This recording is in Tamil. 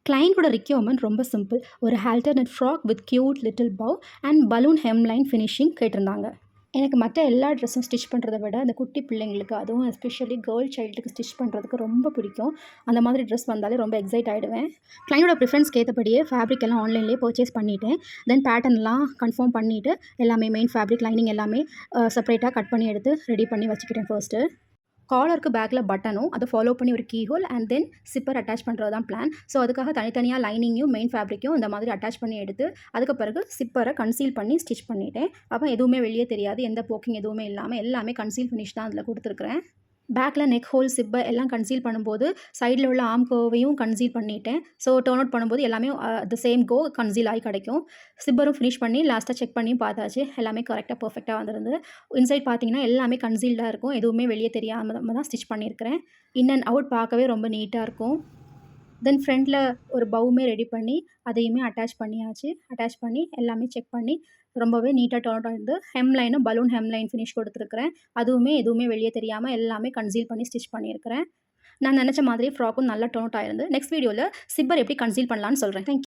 கிளையண்ட்டோட ரிக்வயர்மெண்ட் ரொம்ப சிம்பிள். ஒரு alternate frock with cute little bow and balloon hemline finishing கேட்டிருந்தாங்க. எனக்கு மற்ற எல்லா ட்ரெஸ்ஸும் ஸ்டிச் பண்ணுறத விட அந்த குட்டி பிள்ளைங்களுக்கு, அதுவும் எஸ்பெஷலி கேர்ள் சைல்டுக்கு ஸ்டிச் பண்ணுறதுக்கு ரொம்ப பிடிக்கும். அந்த மாதிரி ட்ரெஸ் வந்தாலே ரொம்ப எக்ஸைட் ஆகிடுவேன். கிளையண்டோட ப்ரிஃபரன்ஸ்க்கு ஏற்றபடியே ஃபேப்ரிக் எல்லாம் ஆன்லைன்லேயே பர்ச்சேஸ் பண்ணிவிட்டேன். தென் பேட்டர்ன்லாம் கன்ஃபார்ம் பண்ணிவிட்டு எல்லாமே மெயின் ஃபேப்ரிக் லைனிங் எல்லாமே செப்பரேட்டாக கட் பண்ணி எடுத்து ரெடி பண்ணி வச்சுக்கிட்டேன். ஃபர்ஸ்ட்டு காலருக்கு பேக்கில் பட்டனும் அதை ஃபாலோ பண்ணி ஒரு key hole and then zipper attach பண்ணுறது தான் பிளான். ஸோ அதுக்காக தனித்தனியாக லைனிங்கையும் மெயின் ஃபேப்ரிக்கும் இந்த மாதிரி அட்டாச் பண்ணி எடுத்து அதுக்கு பிறகு சிப்பரை கன்சீல் பண்ணி ஸ்டிச் பண்ணிட்டேன். அப்போ எதுவுமே வெளியே தெரியாது, எந்த போக்கிங் எதுவுமே இல்லாமல் எல்லாமே கன்சீல் ஃபினிஷ் தான் அதில் கொடுத்துருக்குறேன். பேக்கில் நெக் ஹோல் சிப்பர் எல்லாம் கன்சீல் பண்ணும்போது சைடில் உள்ள ஆர்ம் கர்வையும் கன்சீல் பண்ணிட்டேன். ஸோ டர்ன் அவுட் பண்ணும்போது எல்லாமே த சேம் கோ கன்சீல் ஆகி கிடைக்கும். சிப்பரும் ஃபினிஷ் பண்ணி லாஸ்ட்டாக செக் பண்ணியும் பார்த்தாச்சு. எல்லாமே கரெக்டாக பர்ஃபெக்டாக வந்திருந்து. இன்சைட் பார்த்தீங்கன்னா எல்லாமே கன்சீல்டாக இருக்கும், எதுவுமே வெளியே தெரியாமல் தான் ஸ்டிச் பண்ணியிருக்கிறேன். இன் அண்ட் அவுட் பார்க்கவே ரொம்ப நீட்டாக இருக்கும். தென் ஃப்ரண்ட்டில் ஒரு பவுமே ரெடி பண்ணி அதையுமே அட்டாச் பண்ணியாச்சு. அட்டாச் பண்ணி எல்லாமே செக் பண்ணி ரொம்பவே நீட்டாக டர்ன் அவுட் ஆகிருந்து. ஹெம்லைனும் பலூன் ஹெம்லைன் ஃபினிஷ் கொடுத்துருக்குறேன். அதுவுமே எதுவுமே வெளியே தெரியாமல் எல்லாமே கன்சீல் பண்ணி ஸ்டிச் பண்ணியிருக்கிறேன். நான் நினச்ச மாதிரி ஃப்ராக்கும் நல்லா டர்ன் அவுட் ஆகிருந்து. நெக்ஸ்ட் வீடியோவில் சிப்பர் எப்படி கன்சீல் பண்ணலான்னு சொல்கிறேன். தேங்க்யூ.